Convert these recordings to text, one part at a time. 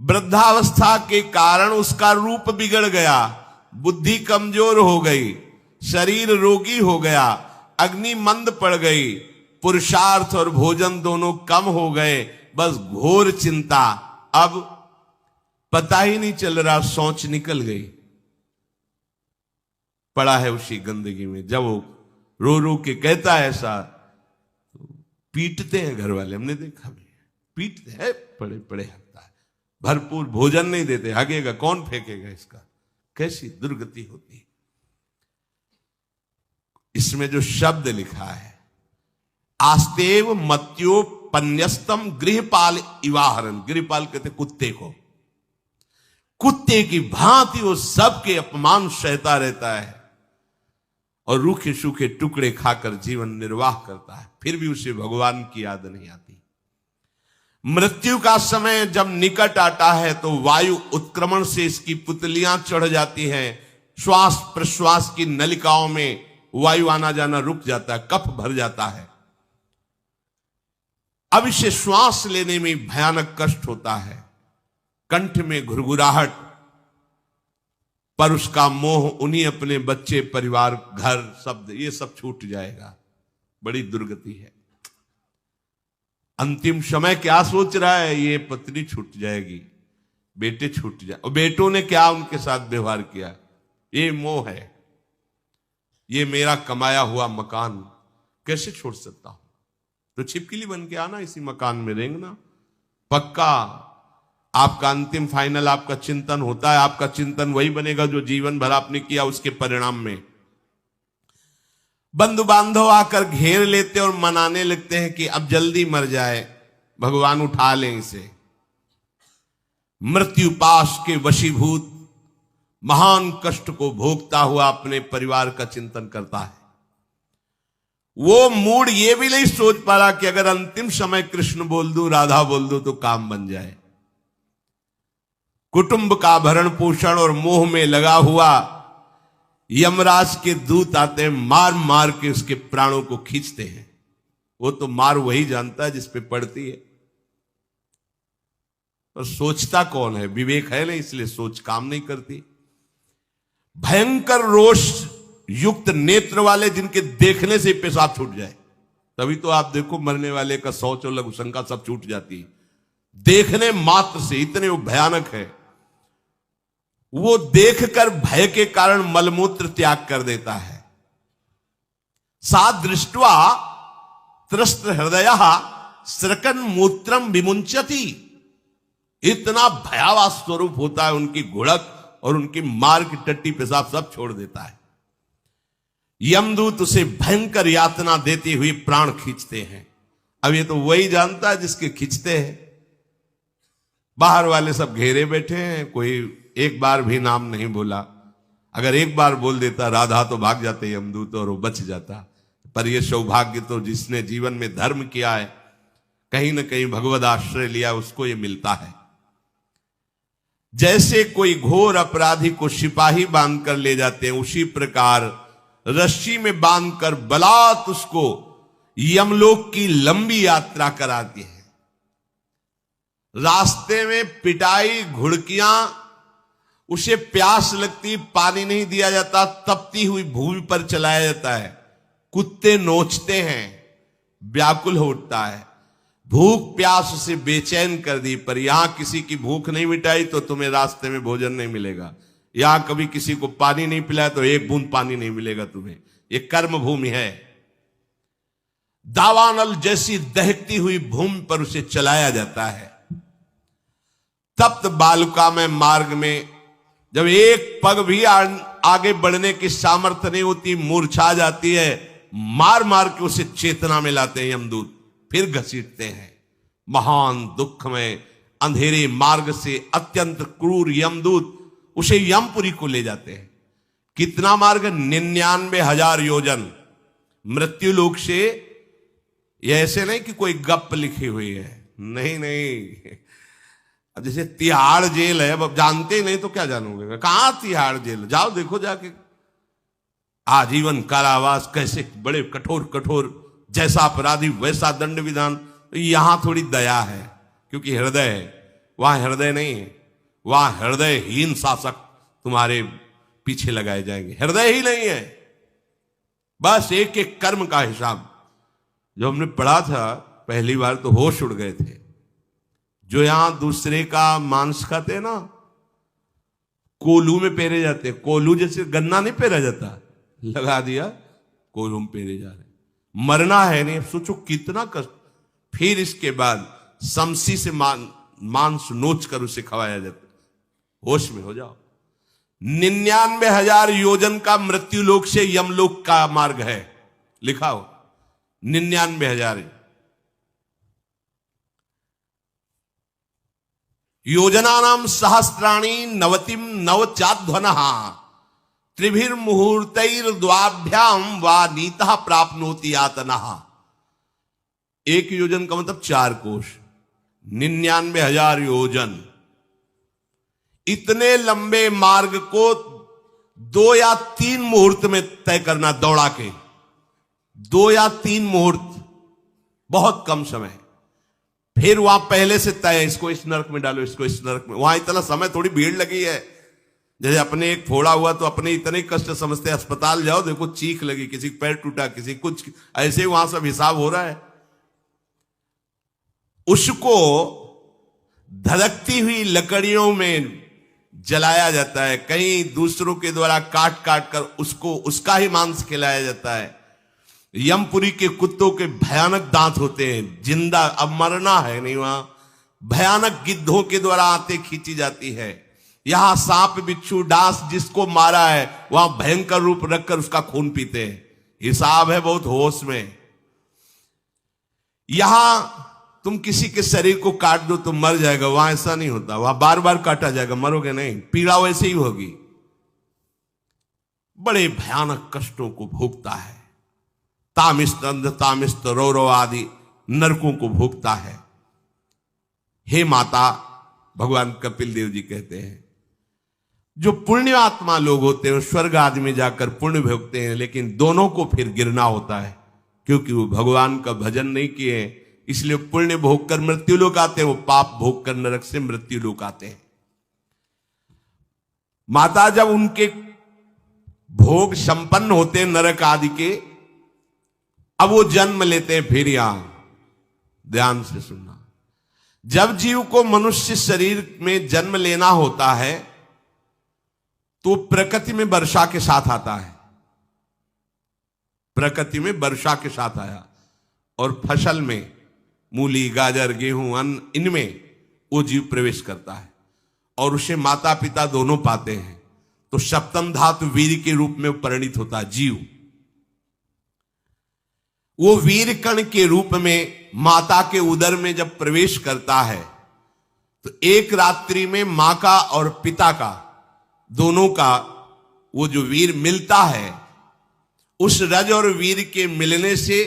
वृद्धावस्था के कारण उसका रूप बिगड़ गया, बुद्धि कमजोर हो गई, शरीर रोगी हो गया, अग्नि मंद पड़ गई, पुरुषार्थ और भोजन दोनों कम हो गए, बस घोर चिंता। अब पता ही नहीं चल रहा, सोच निकल गई, पड़ा है उसी गंदगी में। जब वो रो रो के कहता है ऐसा, तो पीटते हैं घर वाले, हमने देखा भी, पीटते हैं, पड़े पड़े हकता है, भरपूर भोजन नहीं देते, हगेगा कौन, फेंकेगा इसका, कैसी दुर्गति होती है। इसमें जो शब्द लिखा है, आस्तेव मत्योपन्यस्तम गृहपाल इवाहरन, गृहपाल कहते कुत्ते को, कुत्ते की भांति वो सबके अपमान सहता रहता है और रूखे सूखे टुकड़े खाकर जीवन निर्वाह करता है, फिर भी उसे भगवान की याद नहीं आती। मृत्यु का समय जब निकट आता है तो वायु उत्क्रमण से इसकी पुतलियां चढ़ जाती हैं, श्वास प्रश्वास की नलिकाओं में वायु आना जाना रुक जाता है, कफ भर जाता है। अब इसे श्वास लेने में भयानक कष्ट होता है, कंठ में घुरघुराहट, पर उसका मोह उन्हीं अपने बच्चे, परिवार, घर, शब्द, ये सब छूट जाएगा। बड़ी दुर्गति है। अंतिम समय क्या सोच रहा है, ये पत्नी छूट जाएगी, बेटे छूट जाए, और बेटों ने क्या उनके साथ व्यवहार किया, ये मोह है, ये मेरा कमाया हुआ मकान कैसे छोड़ सकता हूं, तो छिपकली बन के आना, इसी मकान में रेंगना। पक्का आपका अंतिम फाइनल आपका चिंतन होता है, आपका चिंतन वही बनेगा जो जीवन भर आपने किया, उसके परिणाम में बंधु बांधव आकर घेर लेते और मनाने लगते हैं कि अब जल्दी मर जाए, भगवान उठा लें इसे। मृत्यु पाश के वशीभूत महान कष्ट को भोगता हुआ अपने परिवार का चिंतन करता है। वो मूड ये भी नहीं सोच पा रहा कि अगर अंतिम समय कृष्ण बोल दूं, राधा बोल दूं तो काम बन जाए। कुटुंब का भरण पोषण और मोह में लगा हुआ यमराज के दूत आते हैं, मार मार के उसके प्राणों को खींचते हैं। वो तो मार वही जानता है जिस पे पड़ती है, और सोचता कौन है, विवेक है नहीं, इसलिए सोच काम नहीं करती। भयंकर रोष युक्त नेत्र वाले, जिनके देखने से पेशाब छूट जाए, तभी तो आप देखो मरने वाले का शौच और लघु शंका सब छूट जाती है, देखने मात्र से, इतने वो भयानक है। वो देखकर भय के कारण मलमूत्र त्याग कर देता है। सा दृष्ट्वा त्रस्त हृदय स्रकन मूत्रम विमुंचति, इतना भयावह स्वरूप होता है उनकी घुड़क, और उनकी मार की टट्टी पेशाब सब छोड़ देता है। यमदूत उसे भयंकर यातना देती हुई प्राण खींचते हैं। अब ये तो वही जानता है जिसके खींचते हैं। बाहर वाले सब घेरे बैठे हैं, कोई एक बार भी नाम नहीं बोला। अगर एक बार बोल देता राधा तो भाग जाते यमदूत और वो बच जाता। पर यह सौभाग्य तो जिसने जीवन में धर्म किया है, कहीं ना कहीं भगवद आश्रय लिया, उसको ये मिलता है। जैसे कोई घोर अपराधी को सिपाही बांधकर ले जाते हैं, उसी प्रकार रस्सी में बांधकर बलात् उसको यमलोक की लंबी यात्रा कराती है। रास्ते में पिटाई, घुड़कियां, उसे प्यास लगती, पानी नहीं दिया जाता, तपती हुई भूमि पर चलाया जाता है, कुत्ते नोचते हैं, व्याकुल हो उठता है, भूख प्यास उसे बेचैन कर दी। पर यहां किसी की भूख नहीं मिटाई तो तुम्हें रास्ते में भोजन नहीं मिलेगा। यहां कभी किसी को पानी नहीं पिलाया तो एक बूंद पानी नहीं मिलेगा तुम्हें। ये कर्म भूमि है। दावानल जैसी दहकती हुई भूमि पर उसे चलाया जाता है। तप्त बालुका में मार्ग में जब एक पग भी आगे बढ़ने की सामर्थ्य नहीं होती, मूर्छा जाती है, मार मार के उसे चेतना में लाते हैं यमदूत, फिर घसीटते हैं। महान दुख में अंधेरे मार्ग से अत्यंत क्रूर यमदूत उसे यमपुरी को ले जाते हैं। कितना मार्ग? 99,000 योजन मृत्यु लोक से। यह ऐसे नहीं कि कोई गप लिखी हुई है, नहीं नहीं। अब जैसे तिहाड़ जेल है, अब जानते ही नहीं तो क्या जानोगे, कहां तिहाड़ जेल, जाओ देखो जाके। आजीवन कारावास, कैसे बड़े कठोर कठोर, जैसा अपराधी वैसा दंड विधान। तो यहां थोड़ी दया है क्योंकि हृदय है, वहां हृदय नहीं है, वहां हृदयहीन शासक तुम्हारे पीछे लगाए जाएंगे। हृदय ही नहीं है, बस एक एक कर्म का हिसाब। जो हमने पढ़ा था पहली बार तो होश उड़ गए थे। जो यहां दूसरे का मांस खाते हैं ना, कोलू में पेरे जाते हैं। कोलू जैसे गन्ना नहीं पेरा जाता, लगा दिया कोलू में पेरे जा रहे। मरना है नहीं, सोचो कितना कष्ट। फिर इसके बाद समसी से मांस नोच कर उसे खवाया जाता। होश में हो जाओ। 99,000 योजन का मृत्यु लोक से यमलोक का मार्ग है, लिखा हो 99,000 योजनानाम सहस्राणी नवतिम नवचाध्वनः त्रिभिर्मुहूर्तैर्द्वाभ्याम वा नीतः प्राप्नोति यातनः। एक योजन का मतलब 4 कोश, 99,000 योजन। इतने लंबे मार्ग को 2 या 3 मुहूर्त में तय करना, दौड़ा के 2 या 3 मुहूर्त, बहुत कम समय। फिर वहां पहले से तय, इसको इस नरक में डालो, इसको इस नरक में। वहां इतना समय, थोड़ी भीड़ लगी है। जैसे अपने एक फोड़ा हुआ तो अपने इतने कष्ट समझते, अस्पताल जाओ देखो चीख लगी, किसी पैर टूटा, किसी कुछ, ऐसे वहां सब हिसाब हो रहा है। उसको धड़कती हुई लकड़ियों में जलाया जाता है, कहीं दूसरों के द्वारा काट काट कर उसको उसका ही मांस खिलाया जाता है। यमपुरी के कुत्तों के भयानक दांत होते हैं, जिंदा, अब मरना है नहीं, वहां भयानक गिद्धों के द्वारा आते खींची जाती है। यहां सांप बिच्छू डांस जिसको मारा है, वहां भयंकर रूप रखकर उसका खून पीते हैं। हिसाब है बहुत होश में। यहां तुम किसी के शरीर को काट दो तो मर जाएगा, वहां ऐसा नहीं होता। वहां बार बार काटा जाएगा, मरोगे नहीं, पीड़ा वैसे ही होगी। बड़े भयानक कष्टों को भोगता है। तामिस्त अंध तामिस्त रौरव आदि नरकों को भोगता है। हे माता, भगवान कपिल देव जी कहते हैं, जो पुण्य आत्मा लोग होते हैं स्वर्ग आदि में जाकर पुण्य भोगते हैं, लेकिन दोनों को फिर गिरना होता है, क्योंकि वो भगवान का भजन नहीं किए, इसलिए पुण्य भोग कर मृत्यु लोक आते हैं, वो पाप भोग कर नरक से मृत्यु लोक आते हैं। माता जब उनके भोग संपन्न होते हैं नरक आदि के, अब वो जन्म लेते हैं फिर यहां। ध्यान से सुनना, जब जीव को मनुष्य शरीर में जन्म लेना होता है तो प्रकृति में वर्षा के साथ आता है। प्रकृति में वर्षा के साथ आया, और फसल में मूली गाजर गेहूं अन्न, इनमें वो जीव प्रवेश करता है और उसे माता पिता दोनों पाते हैं। तो सप्तम धातु वीर के रूप में परिणित होता है जीव। वो वीर कण के रूप में माता के उदर में जब प्रवेश करता है तो एक रात्रि में मां का और पिता का, दोनों का वो जो वीर मिलता है, उस रज और वीर के मिलने से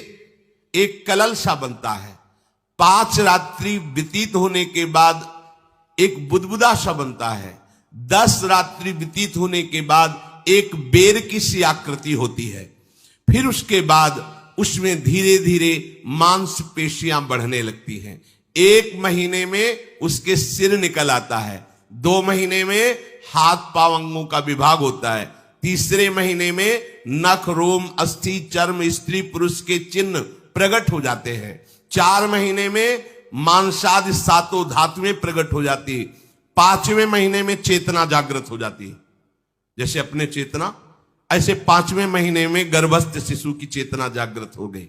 एक कलल सा बनता है। 5 रात्रि व्यतीत होने के बाद एक बुदबुदा सा बनता है। 10 रात्रि व्यतीत होने के बाद एक बेर की सी आकृति होती है। फिर उसके बाद उसमें धीरे धीरे मांसपेशियां बढ़ने लगती हैं। 1 महीने में उसके सिर निकल आता है, 2 महीने में हाथ पांव अंगों का विभाग होता है, 3रे महीने में नख रोम अस्थि चर्म स्त्री पुरुष के चिन्ह प्रकट हो जाते हैं, 4 महीने में मांसादि 7 धातुएं प्रकट हो जाती है, 5वें महीने में चेतना जागृत हो जाती है। जैसे अपने चेतना, ऐसे 5वें महीने में गर्भस्थ शिशु की चेतना जागृत हो गई।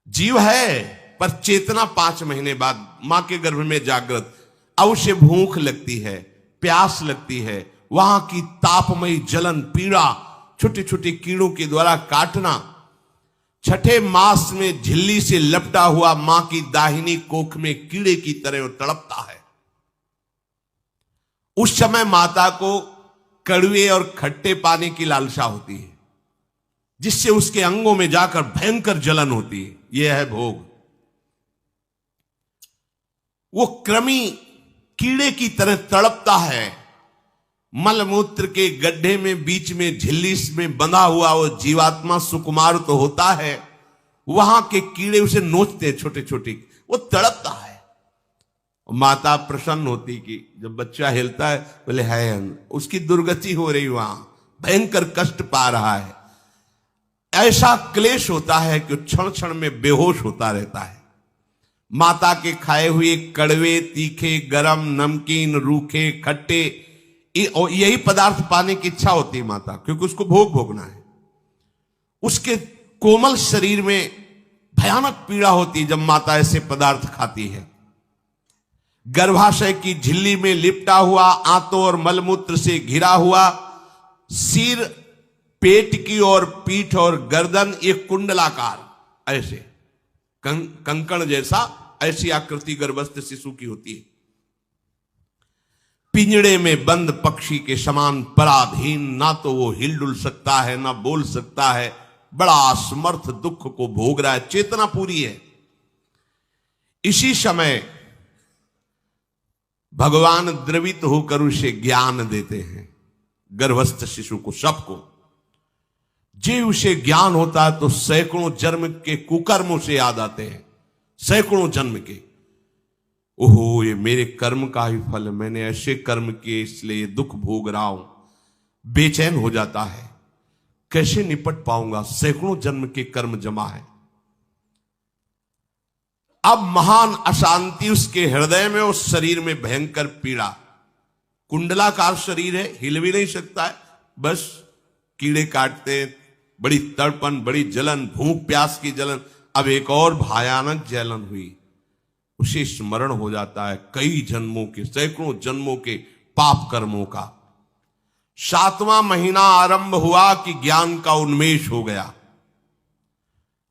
जीव है पर चेतना 5 महीने बाद मां के गर्भ में जागृत। अब उसे भूख लगती है, प्यास लगती है, वहां की तापमयी जलन पीड़ा, छोटे छोटे कीड़ों के द्वारा काटना। 6ठे मास में झिल्ली से लपटा हुआ मां की दाहिनी कोख में कीड़े की तरह वो तड़पता है। उस समय माता को कड़वे और खट्टे पानी की लालसा होती है, जिससे उसके अंगों में जाकर भयंकर जलन होती है। यह है भोग। वो कृमि कीड़े की तरह तड़पता है। मलमूत्र के गड्ढे में बीच में झिल्ली में बंधा हुआ वो जीवात्मा सुकुमार तो होता है, वहां के कीड़े उसे नोचते छोटे छोटे, वो तड़पता है। माता प्रसन्न होती कि जब बच्चा हिलता है, बोले है उसकी दुर्गति हो रही, वहां भयंकर कष्ट पा रहा है। ऐसा क्लेश होता है कि क्षण क्षण में बेहोश होता रहता है। माता के खाए हुए कड़वे, तीखे, गरम, नमकीन, रूखे, खट्टे, यही पदार्थ पाने की इच्छा होती है माता, क्योंकि उसको भोग भोगना है। उसके कोमल शरीर में भयानक पीड़ा होती है जब माता ऐसे पदार्थ खाती है। गर्भाशय की झिल्ली में लिपटा हुआ, आंतों और मलमूत्र से घिरा हुआ सिर, पेट की और पीठ और गर्दन एक कुंडलाकार ऐसे कंकण जैसा, ऐसी आकृति गर्भस्थ शिशु की होती है। पिंजड़े में बंद पक्षी के समान पराधीन, ना तो वो हिलडुल सकता है ना बोल सकता है, बड़ा असमर्थ दुख को भोग रहा है, चेतना पूरी है। इसी समय भगवान द्रवित होकर उसे ज्ञान देते हैं, गर्भस्थ शिशु को, सबको। जे उसे ज्ञान होता है तो सैकड़ों जन्म के कुकर्मों से याद आते हैं, सैकड़ों जन्म के। ओहो, ये मेरे कर्म का ही फल है, मैंने ऐसे कर्म किए इसलिए दुख भोग रहा हूं। बेचैन हो जाता है, कैसे निपट पाऊंगा, सैकड़ों जन्म के कर्म जमा है। अब महान अशांति उसके हृदय में, उस शरीर में भयंकर पीड़ा। कुंडलाकार शरीर है, हिल भी नहीं सकता है, बस कीड़े काटते, बड़ी तड़पन, बड़ी जलन, भूख प्यास की जलन। अब एक और भयानक जलन हुई, उसे स्मरण हो जाता है कई जन्मों के, सैकड़ों जन्मों के पाप कर्मों का। 7वां महीना आरंभ हुआ कि ज्ञान का उन्मेष हो गया।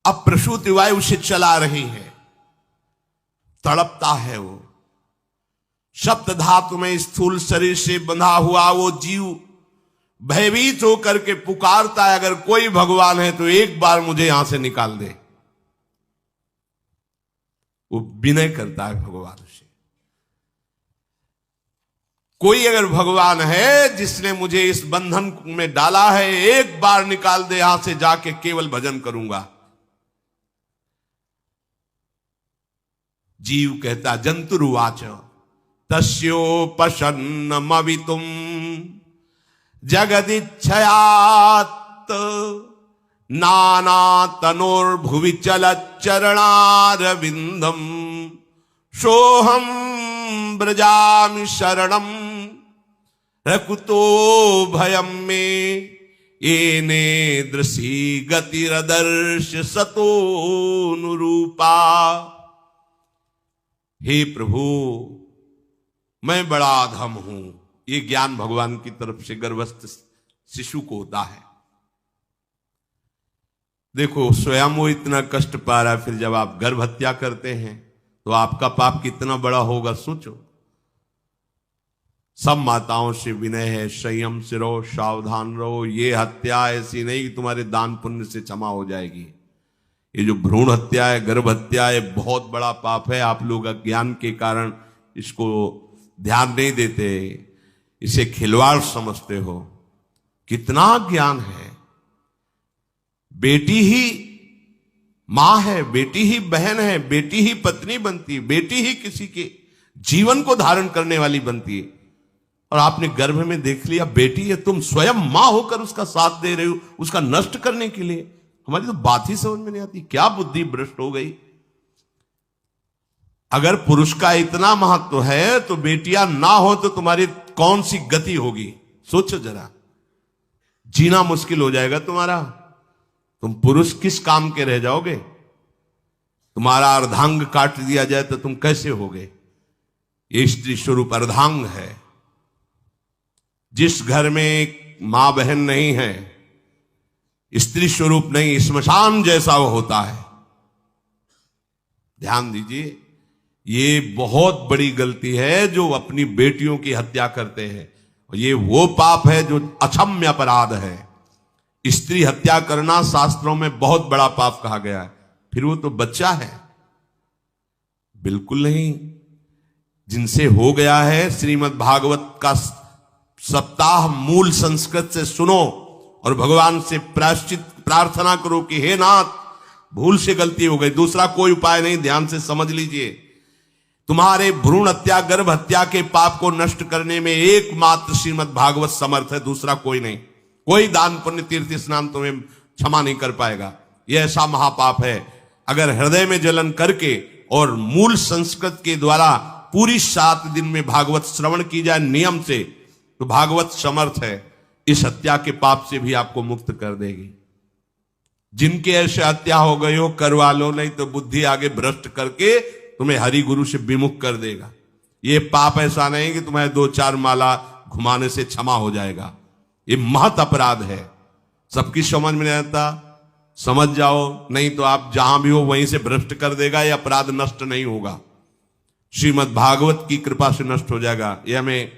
अब प्रसूति वायु उसे चला रही है, तड़पता है वो। सप्त धातु में स्थूल शरीर से बंधा हुआ वो जीव भयभीत होकर के पुकारता है, अगर कोई भगवान है तो एक बार मुझे यहां से निकाल दे। वो विनय करता है भगवान से, कोई अगर भगवान है जिसने मुझे इस बंधन में डाला है, एक बार निकाल दे, यहां से जाके केवल भजन करूंगा। जीव कहता, जंतुरुवाच तस्योपशन्नमवितुम जगदिच्छयात् नाना तनोर्भुवि चलच्चरणारविंदम सोहम ब्रजामि शरणम रकुतो भयम में येने दृशी गतिरदर्श सतोनुरूपा। हे प्रभु, मैं बड़ा अधम हूं। ये ज्ञान भगवान की तरफ से गर्भस्थ शिशु को होता है। देखो, स्वयं वो इतना कष्ट पा रहा है, फिर जब आप गर्भ हत्या करते हैं तो आपका पाप कितना बड़ा होगा, सोचो। सब माताओं से विनय है, संयम से रहो, सावधान रहो। ये हत्या ऐसी नहीं कि तुम्हारे दान पुण्य से क्षमा हो जाएगी। ये जो भ्रूण हत्या है, गर्भ हत्या है, बहुत बड़ा पाप है। आप लोग अज्ञान के कारण इसको ध्यान नहीं देते, इसे खिलवाड़ समझते हो। कितना ज्ञान है। बेटी ही मां है, बेटी ही बहन है, बेटी ही पत्नी बनती है, बेटी ही किसी के जीवन को धारण करने वाली बनती है। और आपने गर्भ में देख लिया बेटी है, तुम स्वयं मां होकर उसका साथ दे रहे हो, उसका नष्ट करने के लिए। हमारी तो बात ही समझ में नहीं आती, क्या बुद्धि भ्रष्ट हो गई। अगर पुरुष का इतना महत्व है तो बेटियां ना हो तो तुम्हारी कौन सी गति होगी, सोचो जरा। जीना मुश्किल हो जाएगा तुम्हारा। तुम पुरुष किस काम के रह जाओगे। तुम्हारा अर्धांग काट दिया जाए तो तुम कैसे होगे। ये स्त्री स्वरूप अर्धांग है। जिस घर में मां बहन नहीं है, स्त्री स्वरूप नहीं, श्मशान जैसा वो होता है। ध्यान दीजिए, ये बहुत बड़ी गलती है जो अपनी बेटियों की हत्या करते हैं। और ये वो पाप है जो अक्षम्य अपराध है। स्त्री हत्या करना शास्त्रों में बहुत बड़ा पाप कहा गया है। फिर वो तो बच्चा है, बिल्कुल नहीं। जिनसे हो गया है, श्रीमद् भागवत का सप्ताह मूल संस्कृत से सुनो और भगवान से प्रायश्चित प्रार्थना करो कि हे नाथ, भूल से गलती हो गई, दूसरा कोई उपाय नहीं, ध्यान से समझ लीजिए। तुम्हारे भ्रूण हत्या, गर्भ हत्या के पाप को नष्ट करने में एकमात्र श्रीमद् भागवत समर्थ है, दूसरा कोई नहीं। कोई दान पुण्य तीर्थ स्नान तुम्हें क्षमा नहीं कर पाएगा। यह ऐसा महापाप है। अगर हृदय में जलन करके और मूल संस्कृत के द्वारा पूरी 7 दिन में भागवत श्रवण की जाए नियम से, तो भागवत समर्थ है, इस हत्या के पाप से भी आपको मुक्त कर देगी। जिनके ऐसे हत्या हो गई हो करवा लो, नहीं तो बुद्धि आगे भ्रष्ट करके तुम्हें हरि गुरु से विमुख कर देगा। ये पाप ऐसा नहीं कि तुम्हें 2-4 माला घुमाने से क्षमा हो जाएगा। ये महत अपराध है। सबकी समझ में नहीं आता, समझ जाओ, नहीं तो आप जहां भी हो वहीं से भ्रष्ट कर देगा। ये अपराध नष्ट नहीं होगा, श्रीमद् भागवत की कृपा से नष्ट हो जाएगा। यह हमें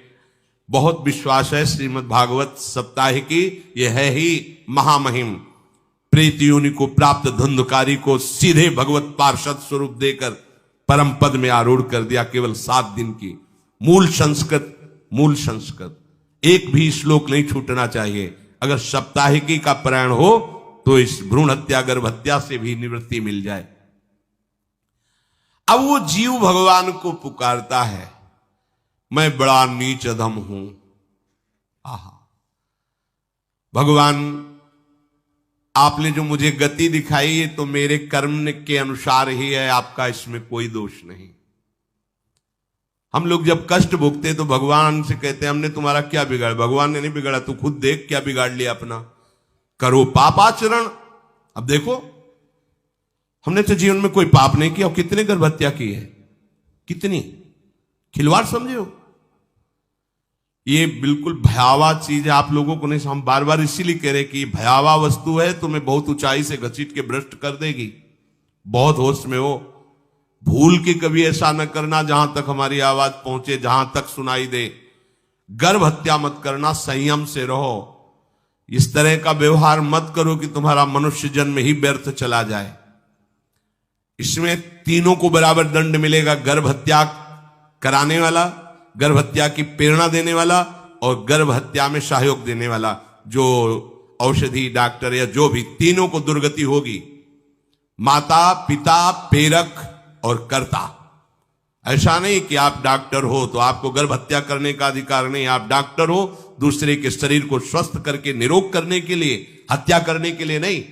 बहुत विश्वास है। श्रीमद् भागवत सप्ताहिकी यह है ही महामहिम। प्रेत योनि को प्राप्त धुंधकारी को सीधे भगवत पार्षद स्वरूप देकर परम पद में आरूढ़ कर दिया। केवल 7 दिन की मूल संस्कृत एक भी श्लोक नहीं छूटना चाहिए। अगर सप्ताहिकी का पारायण हो तो इस भ्रूण हत्या, गर्भ हत्या से भी निवृत्ति मिल जाए। अब वो जीव भगवान को पुकारता है, मैं बड़ा नीच अधम हूं। आहा, भगवान आपने जो मुझे गति दिखाई है तो मेरे कर्म के अनुसार ही है, आपका इसमें कोई दोष नहीं। हम लोग जब कष्ट भोगते तो भगवान से कहते हैं हमने तुम्हारा क्या बिगाड़ा। भगवान ने नहीं बिगाड़ा, तू खुद देख क्या बिगाड़ लिया अपना। करो पापाचरण। अब देखो, हमने तो जीवन में कोई पाप नहीं किया और कितने गर्भ हत्या की है, कितनी खिलवाड़ समझे हो। ये बिल्कुल भयावह चीज है, आप लोगों को नहीं। हम बार बार इसीलिए कह रहे कि भयावह वस्तु है, तुम्हें बहुत ऊंचाई से घसीट के भ्रष्ट कर देगी। बहुत होश में हो, भूल के कभी ऐसा न करना जहां तक हमारी आवाज पहुंचे, जहां तक सुनाई दे। गर्भ हत्या मत करना, संयम से रहो। इस तरह का व्यवहार मत करो कि तुम्हारा मनुष्य जन्म ही व्यर्थ चला जाए। इसमें तीनों को बराबर दंड मिलेगा। गर्भ हत्या कराने वाला, गर्भ हत्या की प्रेरणा देने वाला और गर्भ हत्या में सहयोग देने वाला, जो औषधि डॉक्टर या जो भी, तीनों को दुर्गति होगी। माता, पिता, प्रेरक और कर्ता। ऐसा नहीं कि आप डॉक्टर हो तो आपको गर्भ हत्या करने का अधिकार नहीं। आप डॉक्टर हो दूसरे के शरीर को स्वस्थ करके निरोग करने के लिए, हत्या करने के लिए नहीं।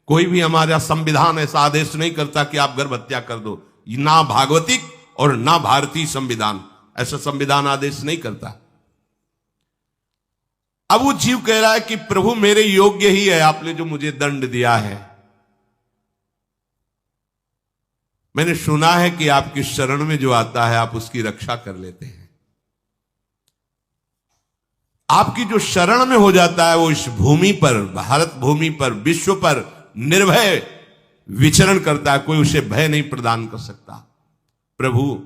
कोई भी हमारा संविधान ऐसा आदेश नहीं करता कि आप गर्भ हत्या कर दो। ना भागवतिक और ना भारतीय संविधान ऐसा संविधान आदेश नहीं करता। अब वो जीव कह रहा है कि प्रभु मेरे योग्य ही है, आपने जो मुझे दंड दिया है। मैंने सुना है कि आपकी शरण में जो आता है आप उसकी रक्षा कर लेते हैं। आपकी जो शरण में हो जाता है वो इस भूमि पर, भारत भूमि पर, विश्व पर निर्भय विचरण करता है। कोई उसे भय नहीं प्रदान कर सकता। प्रभु,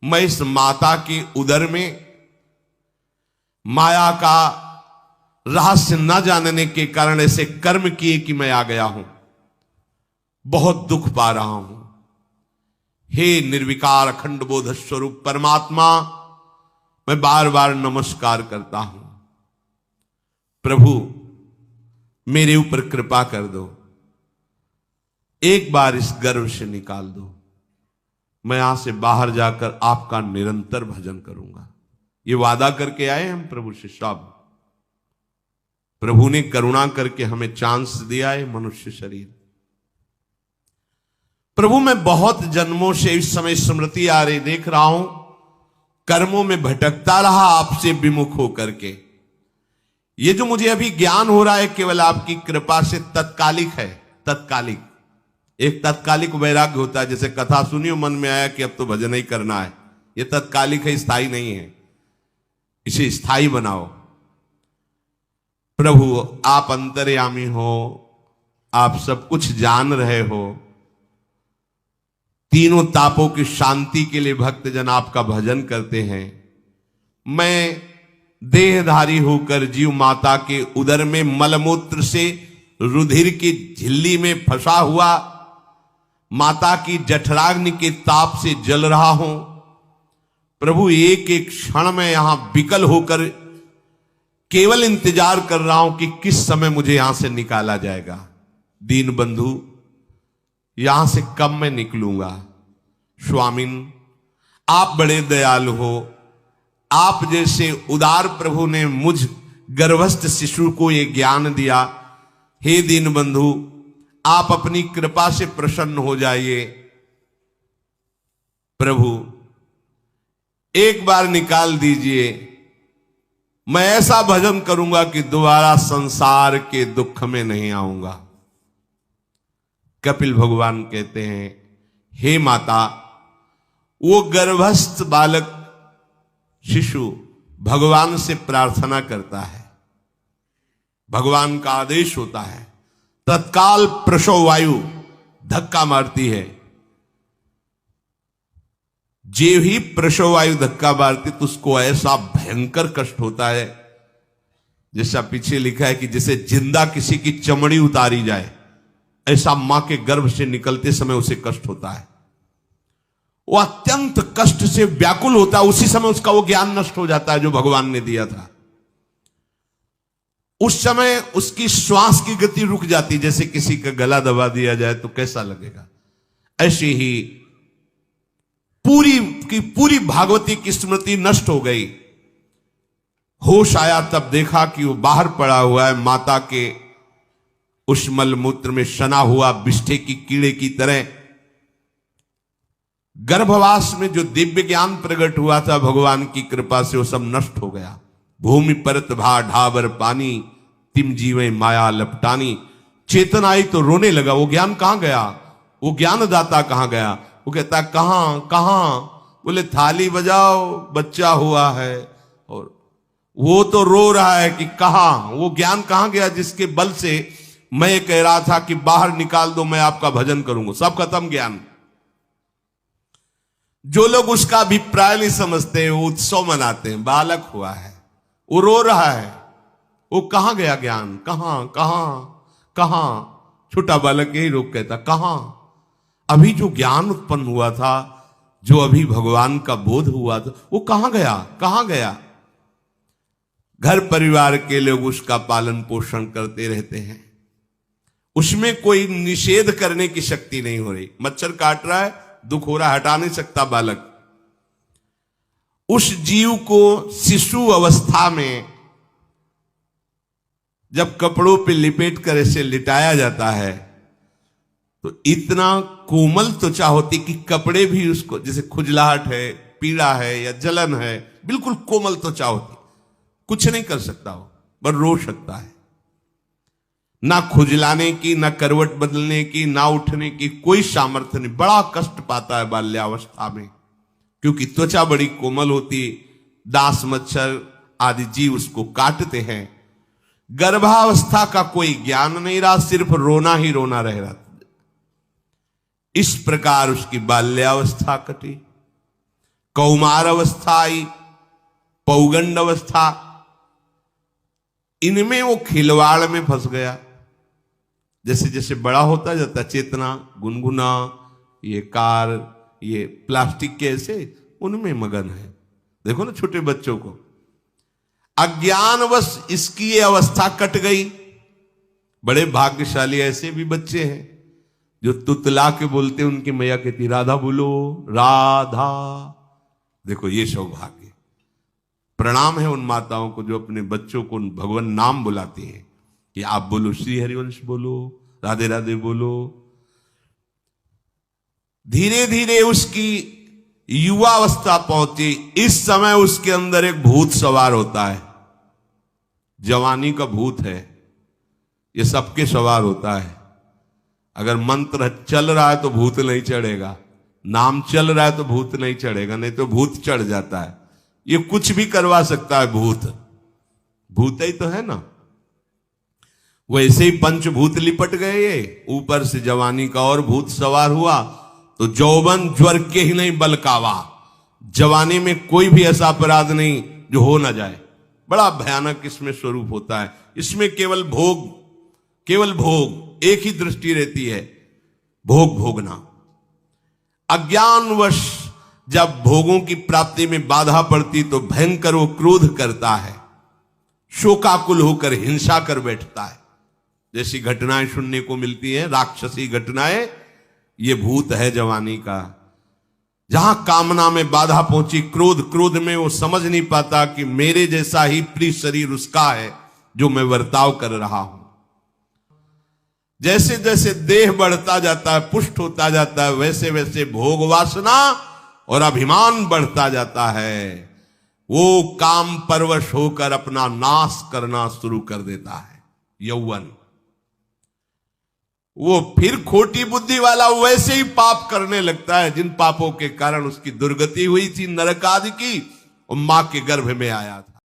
मैं इस माता के उदर में माया का रहस्य न जानने के कारण ऐसे कर्म किए कि मैं आ गया हूं। बहुत दुख पा रहा हूं। हे निर्विकार अखंड बोध स्वरूप परमात्मा, मैं बार बार नमस्कार करता हूं। प्रभु, मेरे ऊपर कृपा कर दो, एक बार इस गर्भ से निकाल दो। मैं यहां से बाहर जाकर आपका निरंतर भजन करूंगा। ये वादा करके आए हम प्रभु से सब। प्रभु ने करुणा करके हमें चांस दिया है मनुष्य शरीर। प्रभु, मैं बहुत जन्मों से इस समय स्मृति आ रही, देख रहा हूं कर्मों में भटकता रहा आपसे विमुख होकर के। ये जो मुझे अभी ज्ञान हो रहा है केवल आपकी कृपा से तत्कालिक है। तत्कालिक, एक तत्कालिक वैराग्य होता है। जैसे कथा सुनियो, मन में आया कि अब तो भजन ही करना है। ये तत्कालिक है, स्थायी नहीं है। इसे स्थायी बनाओ। प्रभु, आप अंतर्यामी हो, आप सब कुछ जान रहे हो। तीनों तापों की शांति के लिए भक्तजन आपका भजन करते हैं। मैं देहधारी होकर जीव माता के उदर में मलमूत्र से रुधिर की झिल्ली में फंसा हुआ माता की जठराग्नि के ताप से जल रहा हूं। प्रभु, एक एक क्षण में यहां विकल होकर केवल इंतजार कर रहा हूं कि किस समय मुझे यहां से निकाला जाएगा। दीन बंधु, यहां से कब मैं निकलूंगा। स्वामिन, आप बड़े दयालु हो, आप जैसे उदार प्रभु ने मुझ गर्भस्थ शिशु को ये ज्ञान दिया। हे दीनबंधु, आप अपनी कृपा से प्रसन्न हो जाइए। प्रभु एक बार निकाल दीजिए, मैं ऐसा भजन करूंगा कि दोबारा संसार के दुख में नहीं आऊंगा। कपिल भगवान कहते हैं, हे माता, वो गर्भस्थ बालक शिशु भगवान से प्रार्थना करता है, भगवान का आदेश होता है, तत्काल प्रसव वायु धक्का मारती है। जे ही प्रसव वायु धक्का मारती तो उसको ऐसा भयंकर कष्ट होता है, जैसा पीछे लिखा है कि जैसे जिंदा किसी की चमड़ी उतारी जाए, ऐसा मां के गर्भ से निकलते समय उसे कष्ट होता है। वो अत्यंत कष्ट से व्याकुल होता है। उसी समय उसका वो ज्ञान नष्ट हो जाता है जो भगवान ने दिया था। उस समय उसकी श्वास की गति रुक जाती, जैसे किसी का गला दबा दिया जाए तो कैसा लगेगा। ऐसे ही पूरी की पूरी भागवती की स्मृति नष्ट हो गई। होश आया तब देखा कि वो बाहर पड़ा हुआ है, माता के उस मलमूत्र में सना हुआ बिष्ठे की कीड़े की तरह। गर्भवास में जो दिव्य ज्ञान प्रकट हुआ था भगवान की कृपा से, वो सब नष्ट हो गया। भूमि परत भा ढाबर पानी, तिम जीवे माया लपटानी। चेतन आई तो रोने लगा, वो ज्ञान कहां गया, वो ज्ञानदाता कहां गया। वो कहता कहां कहां, बोले थाली बजाओ, बच्चा हुआ है। और वो तो रो रहा है कि कहां, वो ज्ञान कहां गया जिसके बल से मैं कह रहा था कि बाहर निकाल दो, मैं आपका भजन करूंगा। सब खत्म ज्ञान। जो लोग उसका अभिप्राय नहीं समझते, वो उत्सव मनाते हैं, बालक हुआ है, वो रो रहा है, वो कहां गया ज्ञान, कहां कहां कहां। छोटा बालक यही रोक कहता कहां। अभी जो ज्ञान उत्पन्न हुआ था, जो अभी भगवान का बोध हुआ था, वो कहां गया, कहां गया। घर परिवार के लोग उसका पालन पोषण करते रहते हैं, उसमें कोई निषेध करने की शक्ति नहीं हो रही। मच्छर काट रहा है, दुख हो रहा है, हटा नहीं सकता बालक। उस जीव को शिशु अवस्था में जब कपड़ों पे लिपेट कर ऐसे लिटाया जाता है तो इतना कोमल त्वचा होती कि कपड़े भी उसको, जैसे खुजलाहट है, पीड़ा है या जलन है, बिल्कुल कोमल त्वचा होती, कुछ नहीं कर सकता वो, बस रो सकता है। ना खुजलाने की, ना करवट बदलने की, ना उठने की कोई सामर्थ्य नहीं। बड़ा कष्ट पाता है बाल्यावस्था में, क्योंकि त्वचा बड़ी कोमल होती, दास मच्छर आदि जीव उसको काटते हैं। गर्भावस्था का कोई ज्ञान नहीं रहा, सिर्फ रोना ही रोना रह रहा। इस प्रकार उसकी बाल्यावस्था कटी, कौमार अवस्था आई, पौगंड अवस्था, इनमें वो खिलवाड़ में फंस गया। जैसे जैसे बड़ा होता जाता, चेतना, गुनगुना, ये कार, ये प्लास्टिक के ऐसे उनमें मगन है। देखो ना छोटे बच्चों को, अज्ञानवश इसकी ये अवस्था कट गई। बड़े भाग्यशाली ऐसे भी बच्चे हैं जो तुतला के बोलते, उनकी मैया कहती राधा बोलो, राधा। देखो ये सौभाग्य, प्रणाम है उन माताओं को जो अपने बच्चों को भगवान नाम बुलाती हैं कि आप बोलो, श्री हरिवंश बोलो, राधे राधे बोलो। धीरे धीरे उसकी युवा अवस्था पहुंची। इस समय उसके अंदर एक भूत सवार होता है, जवानी का भूत है, ये सबके सवार होता है। अगर मंत्र चल रहा है तो भूत नहीं चढ़ेगा, नाम चल रहा है तो भूत नहीं चढ़ेगा, नहीं तो भूत चढ़ जाता है। ये कुछ भी करवा सकता है भूत, भूत ही तो है ना। वैसे ही पंचभूत लिपट गए, ये ऊपर से जवानी का और भूत सवार हुआ तो जौवन ज्वर के ही नहीं बलकावा। जवानी में कोई भी ऐसा अपराध नहीं जो हो ना जाए। बड़ा भयानक इसमें स्वरूप होता है। इसमें केवल भोग, केवल भोग, एक ही दृष्टि रहती है, भोग भोगना। अज्ञानवश जब भोगों की प्राप्ति में बाधा पड़ती तो भयंकर वो क्रोध करता है, शोकाकुल होकर हिंसा कर बैठता है। जैसी घटनाएं सुनने को मिलती हैं, राक्षसी घटनाएं, ये भूत है जवानी का। जहां कामना में बाधा पहुंची, क्रोध में वो समझ नहीं पाता कि मेरे जैसा ही प्रिय शरीर उसका है जो मैं वर्ताव कर रहा हूं। जैसे जैसे देह बढ़ता जाता है, पुष्ट होता जाता है, वैसे वैसे भोग वासना और अभिमान बढ़ता जाता है। वो काम परवश होकर अपना नाश करना शुरू कर देता है। यौवन, वो फिर खोटी बुद्धि वाला वैसे ही पाप करने लगता है जिन पापों के कारण उसकी दुर्गति हुई थी, नरक आदि की, और मां के गर्भ में आया था।